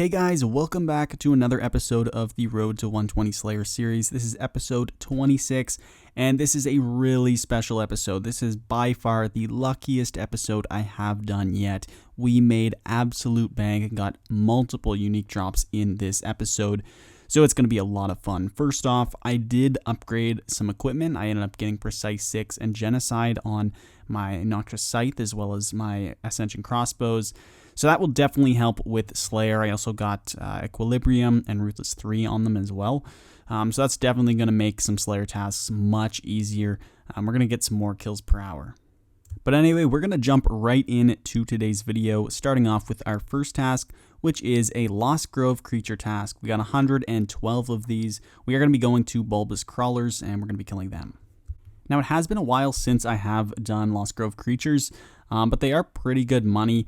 Hey guys, welcome back to another episode of the Road to 120 Slayer series. This is episode 26, and this is a really special episode. This is by far the luckiest episode I have done yet. We made absolute bank and got multiple unique drops in this episode, so it's going to be a lot of fun. First off, I did upgrade some equipment. I ended up getting Precise 6 and Genocide on my Noxious Scythe as well as my Ascension Crossbows. So that will definitely help with Slayer. I also got Equilibrium and Ruthless 3 on them as well. So that's definitely going to make some Slayer tasks much easier. We're going to get some more kills per hour. But anyway, we're going to jump right into today's video, starting off with our first task, which is a Lost Grove creature task. We got 112 of these. We are going to be going to Bulbous Crawlers, and we're going to be killing them. Now, it has been a while since I have done Lost Grove creatures, but they are pretty good money.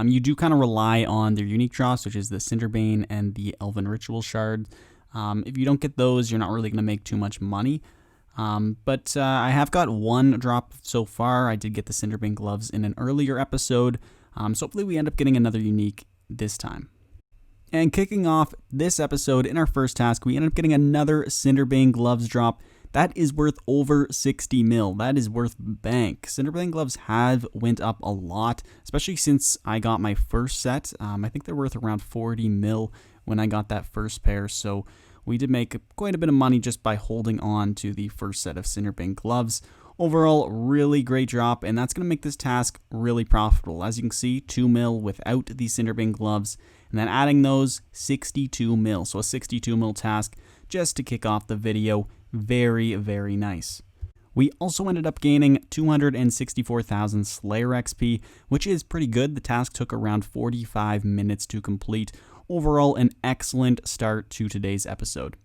You do kind of rely on their unique drops, which is the Cinderbane and the Elven Ritual Shard. If you don't get those, you're not really going to make too much money. But I have got one drop so far. I did get the Cinderbane gloves in an earlier episode, so hopefully we end up getting another unique this time. And kicking off this episode in our first task, we end up getting another Cinderbane gloves drop. That is worth over 60 mil. That is worth bank. Cinderbane gloves have went up a lot, especially since I got my first set. I think they're worth around 40 mil when I got that first pair. So we did make quite a bit of money just by holding on to the first set of Cinderbane gloves. Overall, really great drop, and that's going to make this task really profitable. As you can see, 2 mil without the Cinderbane gloves, and then adding those, 62 mil. So a 62 mil task just to kick off the video. Very, very nice. We also ended up gaining 264,000 Slayer XP, which is pretty good. The task took around 45 minutes to complete. Overall, an excellent start to today's episode.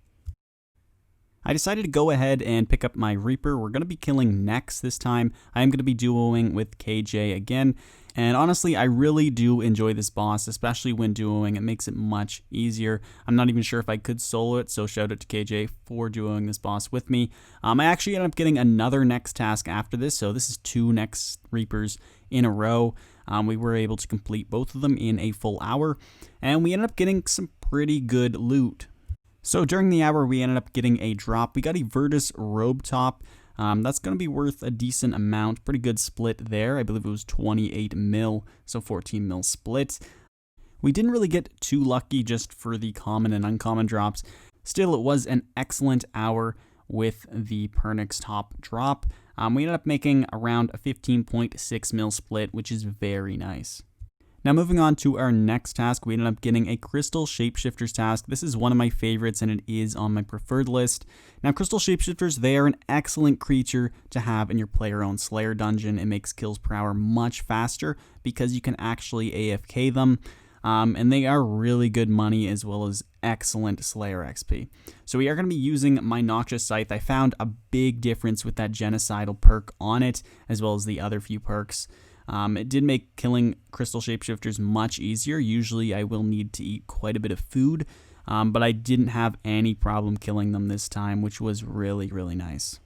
I decided to go ahead and pick up my Reaper. We're going to be killing Nex this time. I am going to be duoing with KJ again. And honestly, I really do enjoy this boss, especially when duoing. It makes it much easier. I'm not even sure if I could solo it, so shout out to KJ for duoing this boss with me. I actually ended up getting another Nex task after this, so this is 2 Nex Reapers in a row. We were able to complete both of them in a full hour, and we ended up getting some pretty good loot. So during the hour, we ended up getting a drop. We got a Virtus Robe Top. That's going to be worth a decent amount. Pretty good split there. I believe it was 28 mil, so 14 mil split. We didn't really get too lucky just for the common and uncommon drops. Still, it was an excellent hour with the Pernix top drop. We ended up making around a 15.6 mil split, which is very nice. Now moving on to our next task, we ended up getting a Crystal Shapeshifters task. This is one of my favorites and it is on my preferred list. Now Crystal Shapeshifters, they are an excellent creature to have in your player-owned Slayer dungeon. It makes kills per hour much faster because you can actually AFK them. And they are really good money as well as excellent Slayer XP. So we are going to be using my Noxious Scythe. I found a big difference with that Genocidal perk on it as well as the other few perks. It did make killing Crystal Shapeshifters much easier. Usually I will need to eat quite a bit of food, but I didn't have any problem killing them this time, which was really, really nice.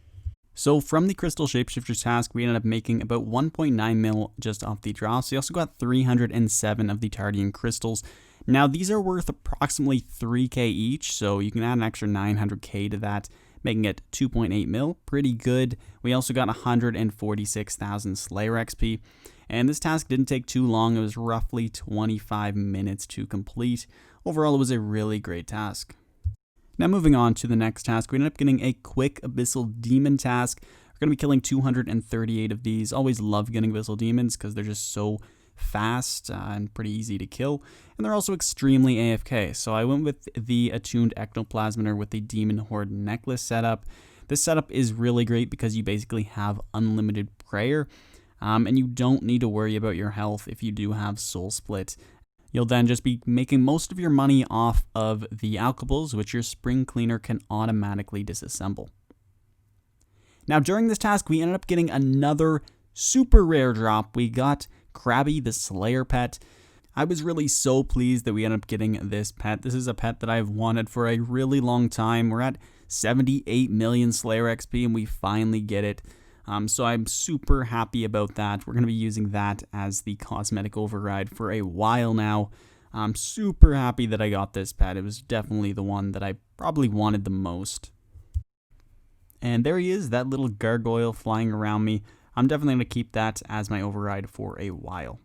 So from the Crystal Shapeshifters task, we ended up making about 1.9 mil just off the drops. We also got 307 of the Tardian Crystals. Now these are worth approximately 3k each, so you can add an extra 900k to that, making it 2.8 mil, pretty good. We also got 146,000 Slayer XP, and this task didn't take too long. It was roughly 25 minutes to complete. Overall, it was a really great task. Now moving on to the next task, we ended up getting a quick Abyssal Demon task. We're going to be killing 238 of these. Always love getting Abyssal Demons because they're just so fast and pretty easy to kill, and they're also extremely AFK. So I went with the Attuned Ectoplasmider with the Demon Horde necklace setup. This setup is really great because you basically have unlimited prayer, and you don't need to worry about your health if you do have Soul Split. You'll then just be making most of your money off of the alchables, which your Spring Cleaner can automatically disassemble. Now during this task, we ended up getting another super rare drop. We got Krabby the Slayer pet. I was really so pleased that we ended up getting this pet. This is a pet that I've wanted for a really long time. We're at 78 million Slayer XP and we finally get it. So I'm super happy about that. We're going to be using that as the cosmetic override for a while now. I'm super happy that I got this pet. It was definitely the one that I probably wanted the most. And there he is, that little gargoyle flying around me. I'm definitely going to keep that as my override for a while.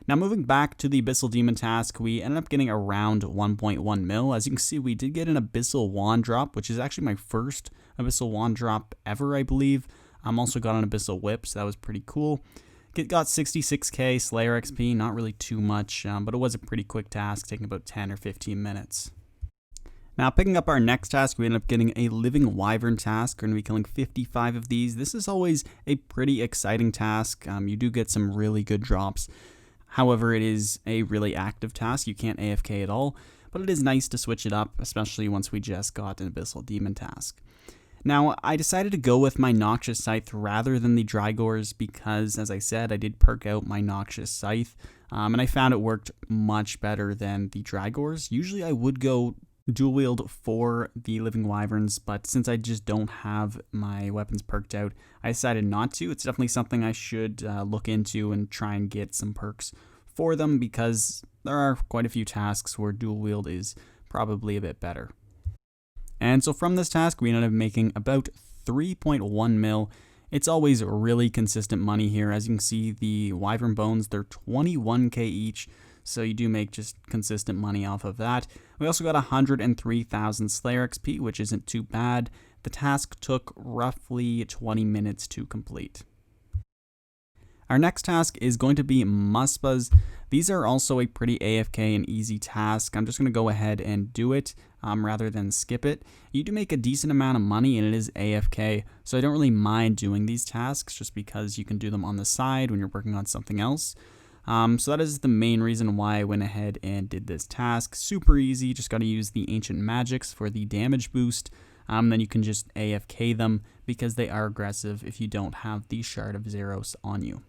Now moving back to the Abyssal Demon task, we ended up getting around 1.1 mil. As you can see, we did get an Abyssal Wand drop, which is actually my first Abyssal Wand drop ever, I believe. Also got an Abyssal Whip, so that was pretty cool. It got 66k Slayer XP, not really too much, but it was a pretty quick task, taking about 10 or 15 minutes. Now, picking up our next task, we ended up getting a Living Wyvern task. We're going to be killing 55 of these. This is always a pretty exciting task. You do get some really good drops. However, it is a really active task. You can't AFK at all, but it is nice to switch it up, especially once we just got an Abyssal Demon task. Now, I decided to go with my Noxious Scythe rather than the Drygores because, as I said, I did perk out my Noxious Scythe, and I found it worked much better than the Drygores. Usually I would go dual wield for the Living Wyverns, but since I just don't have my weapons perked out, I decided not to. It's definitely something I should look into and try and get some perks for them because there are quite a few tasks where dual wield is probably a bit better. And so from this task, we ended up making about 3.1 mil. It's always really consistent money here. As you can see, the Wyvern Bones, they're 21k each, so you do make just consistent money off of that. We also got 103,000 Slayer XP, which isn't too bad. The task took roughly 20 minutes to complete. Our next task is going to be Muspahs. These are also a pretty AFK and easy task. I'm just going to go ahead and do it rather than skip it. You do make a decent amount of money and it is AFK, so I don't really mind doing these tasks just because you can do them on the side when you're working on something else. So that is the main reason why I went ahead and did this task. Super easy, just got to use the Ancient Magics for the damage boost. Then you can just AFK them because they are aggressive if you don't have the Shard of Zeros on you.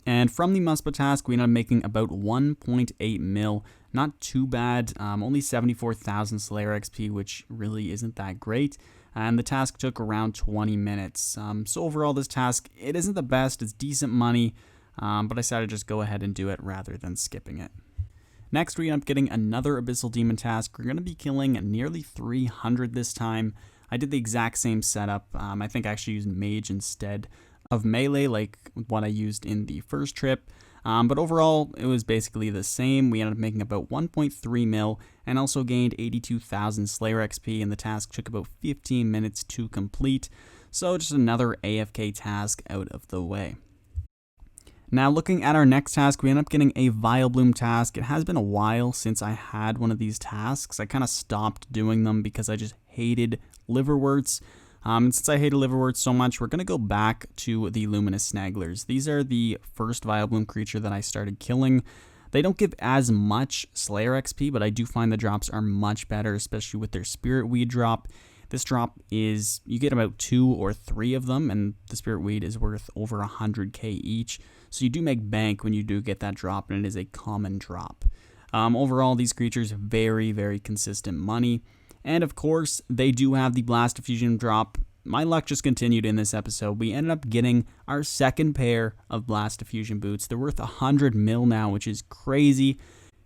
And from the Muspah task, we ended up making about 1.8 mil. Not too bad, only 74,000 Slayer XP, which really isn't that great. And the task took around 20 minutes. So overall, this task, it isn't the best, it's decent money, but I decided to just go ahead and do it rather than skipping it. Next, we end up getting another Abyssal Demon task. We're going to be killing nearly 300 this time. I did the exact same setup. I think I actually used Mage instead of Melee, like what I used in the first trip. But overall, it was basically the same. We ended up making about 1.3 mil and also gained 82,000 Slayer XP, and the task took about 15 minutes to complete. So just another AFK task out of the way. Now looking at our next task, we end up getting a Vileplume task. It has been a while since I had one of these tasks. I kind of stopped doing them because I just hated liverworts. And since I hated liverworts so much, we're going to go back to the Luminous Snagglers. These are the first Vileplume creature that I started killing. They don't give as much Slayer XP, but I do find the drops are much better, especially with their Spirit Weed drop. This drop is, you get about 2 or 3 of them, and the Spirit Weed is worth over 100k each. So you do make bank when you do get that drop, and it is a common drop. Overall, these creatures, very, very consistent money. And of course, they do have the Blast Diffusion drop. My luck just continued in this episode. We ended up getting our second pair of Blast Diffusion boots. They're worth 100 mil now, which is crazy.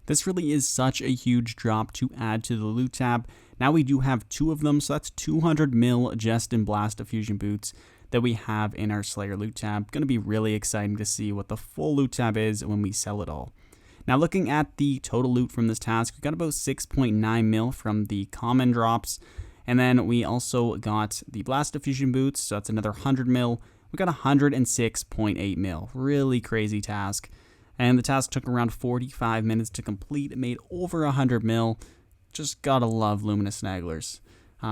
This really is such a huge drop to add to the loot tab. Now we do have 2 of them, so that's 200 mil just in Blast Diffusion boots that we have in our Slayer loot tab. Going to be really exciting to see what the full loot tab is when we sell it all. Now looking at the total loot from this task, we got about 6.9 mil from the common drops, and then we also got the Blast Diffusion boots, so that's another 100 mil. We got 106.8 mil, really crazy task, and the task took around 45 minutes to complete. It made over 100 mil. Just gotta love Luminous Snagglers.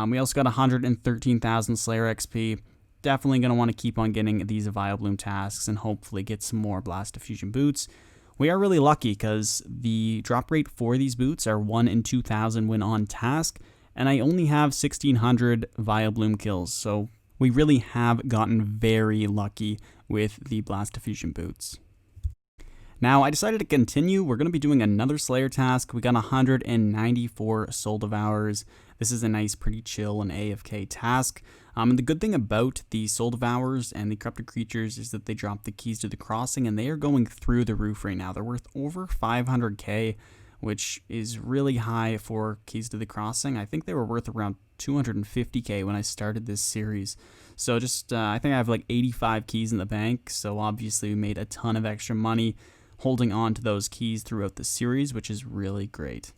We also got 113,000 Slayer XP. Definitely gonna want to keep on getting these Vileplume tasks and hopefully get some more Blast Diffusion boots. We are really lucky because the drop rate for these boots are 1 in 2,000 when on task, and I only have 1,600 Vileplume kills, so we really have gotten very lucky with the Blast Diffusion boots. Now, I decided to continue. We're going to be doing another Slayer task. We got 194 Soul Devourers. This is a nice, pretty chill and AFK task. And the good thing about the Soul Devourers and the Corrupted Creatures is that they drop the keys to the crossing, and they are going through the roof right now. They're worth over 500k. which is really high for Keys to the Crossing. I think they were worth around 250k when I started this series. So just, I think I have like 85 keys in the bank, so obviously we made a ton of extra money holding on to those keys throughout the series, which is really great.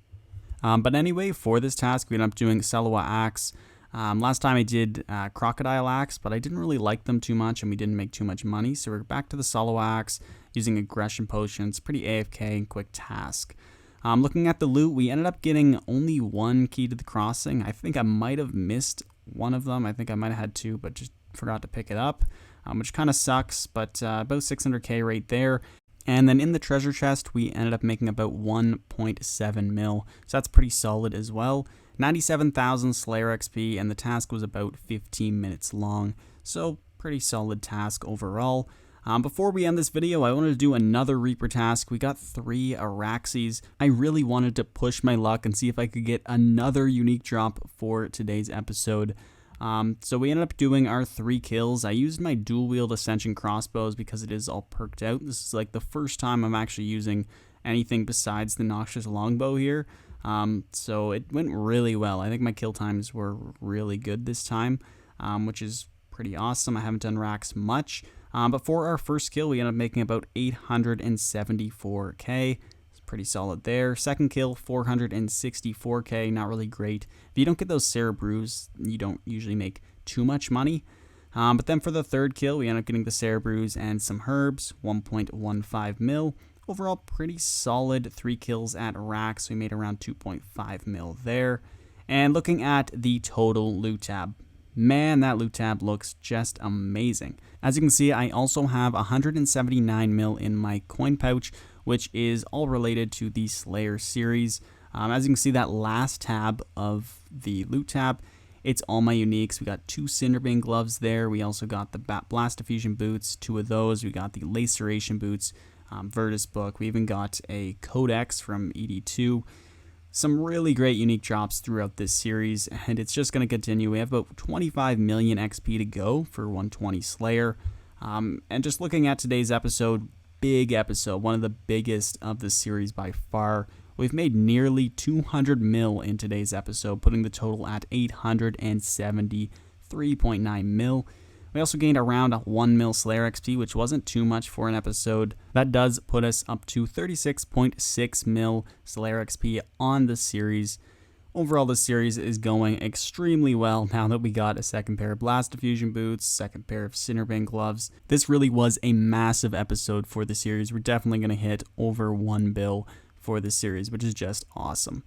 But anyway, for this task, we ended up doing Selwa Axe. Last time I did Crocodile Axe, but I didn't really like them too much and we didn't make too much money, so we're back to the Selwa Axe using Aggression Potions. Pretty AFK and quick task. Looking at the loot, we ended up getting only one key to the crossing. I think I might have missed one of them. I think I might have had two, but just forgot to pick it up, which kind of sucks, but about 600k right there. And then in the treasure chest, we ended up making about 1.7 mil, so that's pretty solid as well. 97,000 Slayer XP, and the task was about 15 minutes long, so pretty solid task overall. Before we end this video, I wanted to do another Reaper task. We got 3 Araxxis. I really wanted to push my luck and see if I could get another unique drop for today's episode. So we ended up doing our 3 kills. I used my dual wield Ascension crossbows because it is all perked out. This is like the first time I'm actually using anything besides the Noxious longbow here. So it went really well. I think my kill times were really good this time, which is pretty awesome. I haven't done racks much. But for our first kill, we ended up making about 874k. It's pretty solid there. Second kill, 464k. Not really great. If you don't get those Cerebrews, you don't usually make too much money. But then for the third kill, we ended up getting the Cerebrews and some herbs, 1.15 mil. Overall, pretty solid 3 kills at racks. We made around 2.5 mil there. And looking at the total loot tab, man, that loot tab looks just amazing. As you can see, I also have 179 mil in my coin pouch, which is all related to the Slayer series. As you can see, that last tab of the loot tab, it's all my uniques. We got 2 Cinderbane gloves there. We also got the Blast Diffusion boots, 2 of those. We got the Laceration boots, Virtus book. We even got a Codex from ED2. Some really great unique drops throughout this series, and it's just going to continue. We have about 25 million XP to go for 120 Slayer. And just looking at today's episode, big episode, one of the biggest of the series by far. We've made nearly 200 mil in today's episode, putting the total at 873.9 mil. We also gained around 1 mil Slayer XP, which wasn't too much for an episode. That does put us up to 36.6 mil Slayer XP on the series. Overall, the series is going extremely well now that we got a second pair of Blast Diffusion boots, second pair of Cinderbane gloves. This really was a massive episode for the series. We're definitely going to hit over 1 bill for this series, which is just awesome.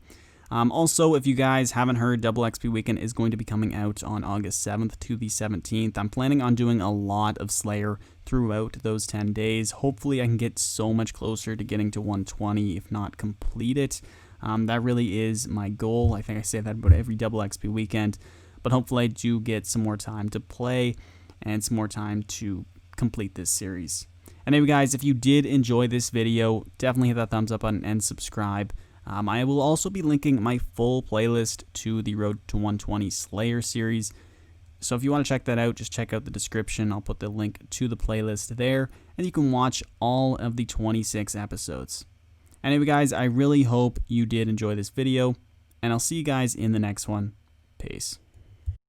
Also, if you guys haven't heard, Double XP Weekend is going to be coming out on August 7th to the 17th. I'm planning on doing a lot of Slayer throughout those 10 days. Hopefully, I can get so much closer to getting to 120, if not complete it. That really is my goal. I think I say that about every Double XP Weekend, but hopefully I do get some more time to play and some more time to complete this series. Anyway, guys, if you did enjoy this video, definitely hit that thumbs up button and subscribe. I will also be linking my full playlist to the Road to 120 Slayer series. So if you want to check that out, just check out the description. I'll put the link to the playlist there, and you can watch all of the 26 episodes. Anyway, guys, I really hope you did enjoy this video, and I'll see you guys in the next one. Peace.